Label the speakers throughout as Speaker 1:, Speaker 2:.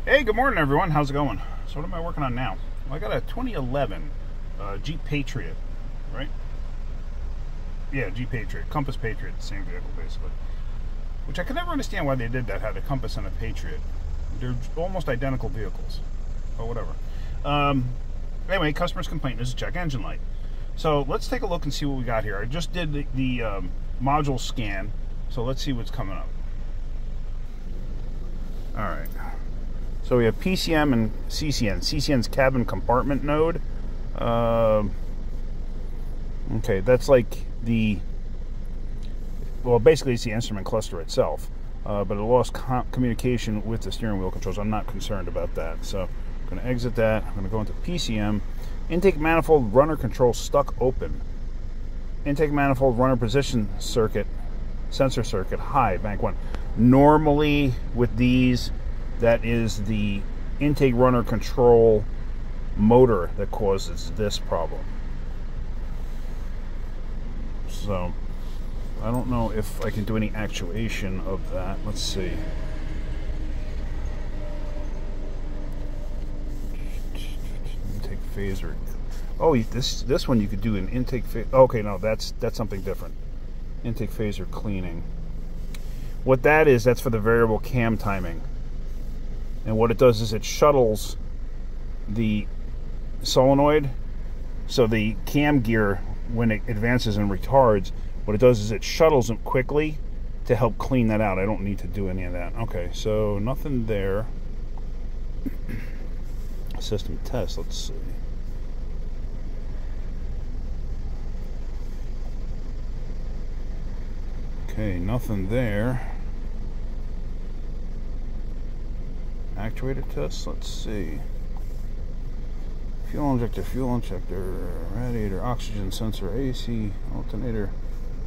Speaker 1: Hey, good morning, everyone. How's it going? So what am I working on now? Well, I got a 2011 Jeep Patriot, right? Yeah, Jeep Patriot. Compass Patriot, same vehicle, basically. Which I could never understand why they did that, had a Compass and a Patriot. They're almost identical vehicles, but whatever. Anyway, customer's complaint is check engine light. So let's take a look and see what we got here. I just did the module scan, so let's see what's coming up. All right. So we have PCM and CCN. CCN's cabin compartment node. Okay, that's like well, basically it's the instrument cluster itself. But it lost communication with the steering wheel controls. I'm not concerned about that. So I'm going to exit that. I'm going to go into PCM. Intake manifold runner control stuck open. Intake manifold runner position circuit, sensor circuit, high, bank 1. Normally with these, that is the intake runner control motor that causes this problem. So I don't know if I can do any actuation of that. Let's see. Intake phaser. Oh, this one you could do an intake phaser. Okay, no, that's something different. Intake phaser cleaning. What that is, that's for the variable cam timing. And what it does is it shuttles the solenoid. So the cam gear, when it advances and retards, what it does is it shuttles them quickly to help clean that out. I don't need to do any of that. Okay, so nothing there. System test, let's see. Okay, nothing there. Actuator test, let's see. Fuel injector, radiator, oxygen sensor, AC, alternator,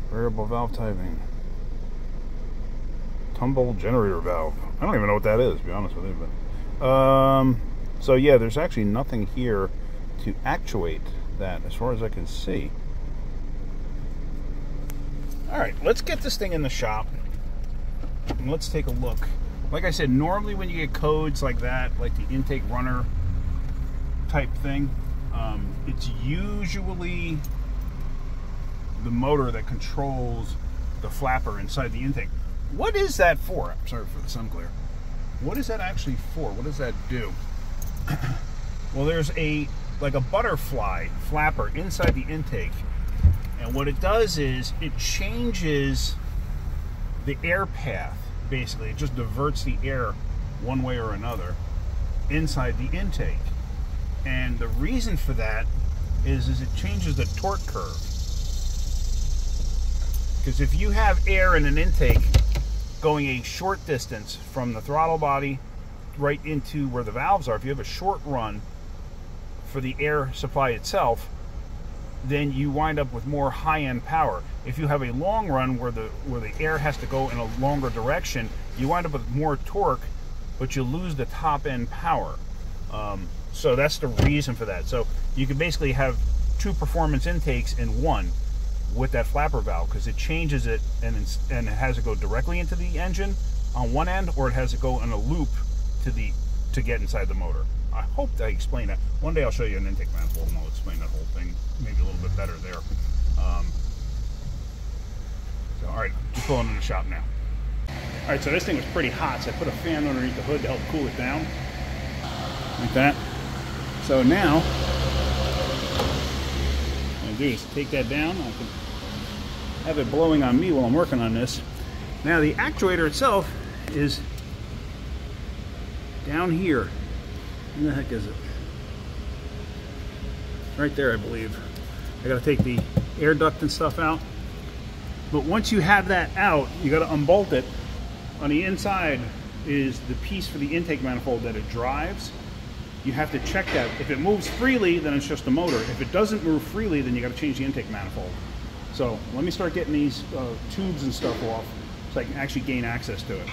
Speaker 1: variable valve timing, tumble generator valve. I don't even know what that is, to be honest with you. But so yeah, there's actually nothing here to actuate that as far as I can see. All right, let's get this thing in the shop and let's take a look. Like I said, normally when you get codes like that, like the intake runner type thing, it's usually the motor that controls the flapper inside the intake. What is that for? I'm sorry for the sun glare. What is that actually for? What does that do? Well, there's like a butterfly flapper inside the intake, and what it does is it changes the air path. Basically, it just diverts the air one way or another inside the intake. And the reason for that is it changes the torque curve. Because if you have air in an intake going a short distance from the throttle body right into where the valves are, if you have a short run for the air supply itself, then you wind up with more high-end power. If you have a long run where the air has to go in a longer direction, you wind up with more torque, but you lose the top-end power. So that's the reason for that. So you can basically have two performance intakes in one with that flapper valve, because it changes it and it has it go directly into the engine on one end, or it has it go in a loop to get inside the motor. I hope I explained that. One day I'll show you an intake manifold and I'll explain that whole thing maybe a little bit better there. So, all right, just pulling in the shop now. All right, so this thing was pretty hot, so I put a fan underneath the hood to help cool it down, like that. So now, what I'm going to do is take that down. I can have it blowing on me while I'm working on this. Now the actuator itself is down here. Where the heck is it? Right there, I believe. I gotta take the air duct and stuff out. But once you have that out, you gotta unbolt it. On the inside is the piece for the intake manifold that it drives. You have to check that. If it moves freely, then it's just the motor. If it doesn't move freely, then you gotta change the intake manifold. So let me start getting these tubes and stuff off so I can actually gain access to it.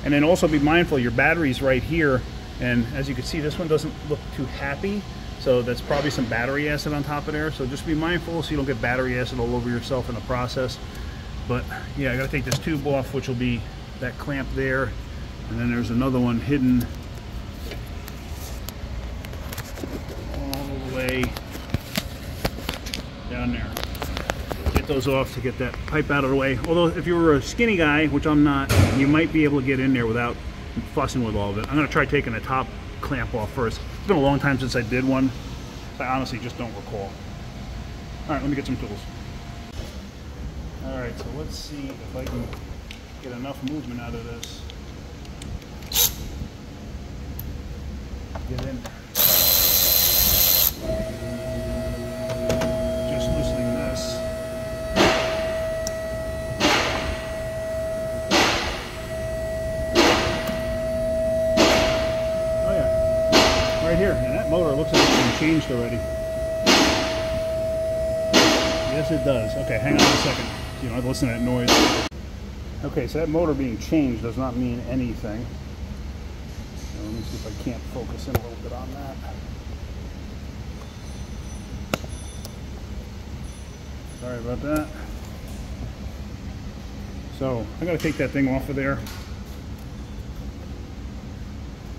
Speaker 1: And then also be mindful, your battery's right here, and as you can see, this one doesn't look too happy, so that's probably some battery acid on top of there. So just be mindful so you don't get battery acid all over yourself in the process. But yeah, I gotta take this tube off, which will be that clamp there, And then there's another one hidden all the way down there. Get those off to get that pipe out of the way. Although if you were a skinny guy, which I'm not, you might be able to get in there without fussing with all of it. I'm going to try taking the top clamp off first. It's been a long time since I did one. I honestly just don't recall. All right, let me get some tools. All right, so let's see if I can get enough movement out of this. Get in there. Just loosening this. Oh yeah, right here. And that motor looks like it's been changed already. Yes, it does. Okay, hang on a second. You know, listen to that noise. Okay, so that motor being changed does not mean anything. So let me see if I can't focus in a little bit on that. Sorry about that. So I got to take that thing off of there.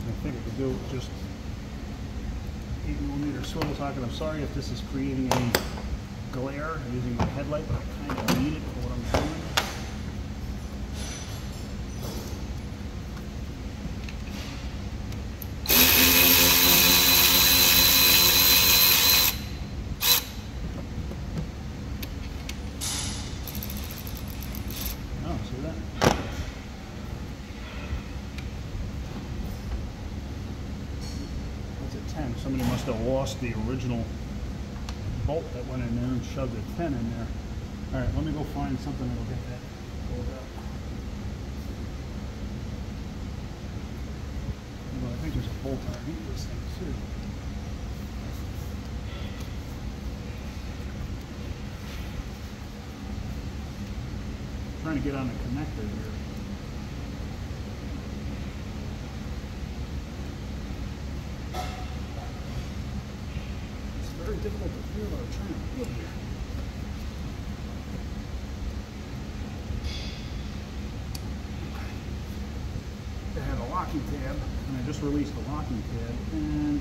Speaker 1: I think I could do just 8mm swivel socket. I'm sorry if this is creating any glare. I'm using my headlight, but I kind of need it for what I'm doing. Oh, see that? That's a 10. Somebody must have lost the original bolt that went in there and shoved a 10 in there. All right, let me go find something that'll get that pulled up. Well, I think there's a bolt underneath this thing too. I'm trying to get on the connector here. Very difficult to feel what I'm trying to feel here. I had a locking tab, and I just released the locking tab, and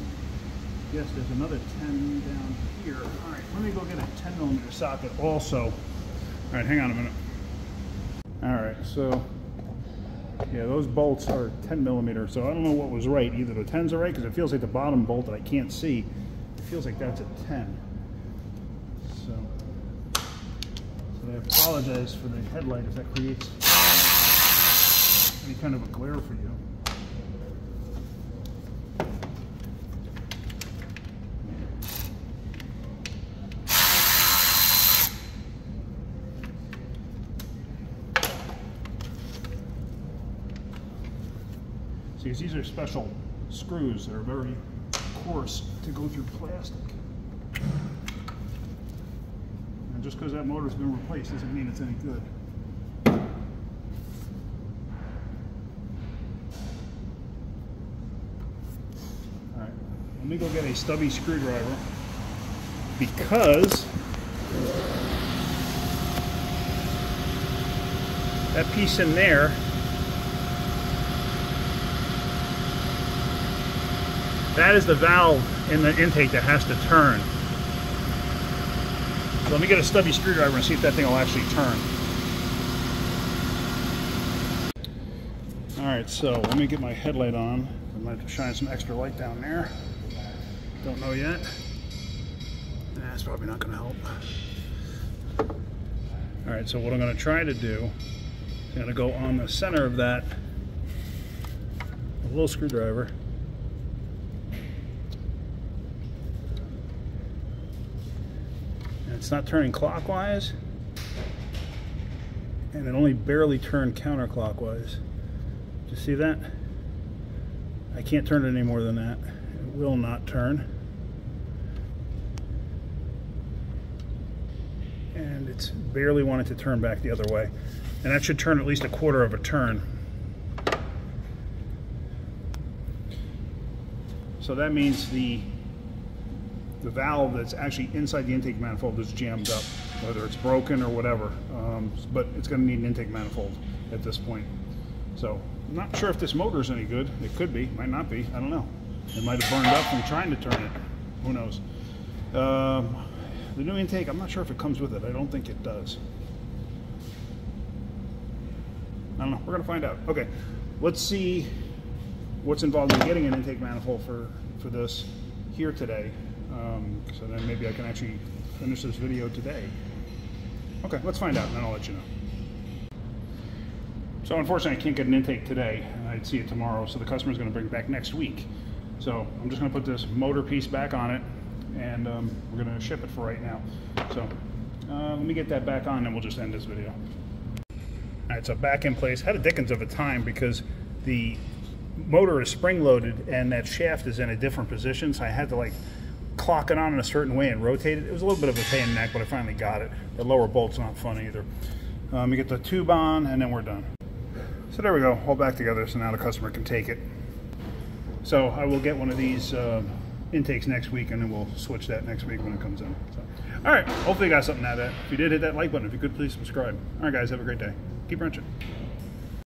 Speaker 1: yes, there's another 10 down here. All right, let me go get a 10mm socket also. All right, hang on a minute. All right, so yeah, those bolts are 10mm, so I don't know what was right. Either the 10s are right, because it feels like the bottom bolt that I can't see, feels like that's a 10. So I apologize for the headlight if that creates any kind of a glare for you. See, these are special screws that are very coarse to go through plastic. And just because that motor's been replaced doesn't mean it's any good. Alright, let me go get a stubby screwdriver, because that piece in there, that is the valve in the intake that has to turn. So let me get a stubby screwdriver and see if that thing will actually turn. Alright, so let me get my headlight on. I'm going to shine some extra light down there. Don't know yet. That's probably not going to help. Alright, so what I'm going to try to do, I'm going to go on the center of that, a little screwdriver. It's not turning clockwise, and it only barely turned counterclockwise. Do you see that? I can't turn it any more than that. It will not turn. And it's barely wanted to turn back the other way. And that should turn at least a quarter of a turn. So that means the valve that's actually inside the intake manifold is jammed up, whether it's broken or whatever, but it's going to need an intake manifold at this point. So I'm not sure if this motor is any good. It could be, might not be, I don't know. It might have burned up from trying to turn it. Who knows? The new intake, I'm not sure if it comes with it. I don't think it does. I don't know, we're gonna find out. Okay, let's see what's involved in getting an intake manifold for this here today. So then maybe I can actually finish this video today. Okay, let's find out and then I'll let you know. So unfortunately I can't get an intake today. I'd see it tomorrow, so the customer's gonna bring it back next week. So I'm just gonna put this motor piece back on it and we're gonna ship it for right now. So let me get that back on and we'll just end this video. All right, so back in place. Had a dickens of a time because the motor is spring loaded and that shaft is in a different position, so I had to like clock it on in a certain way and rotate it. It was a little bit of a pain in the neck, but I finally got it. The lower bolt's not fun either. We get the tube on and then we're done. So there we go, all back together, so now the customer can take it. So I will get one of these intakes next week and then we'll switch that next week when it comes in. So, all right, hopefully you got something out of that. If you did, hit that like button. If you could, please subscribe. All right guys, have a great day. Keep wrenching.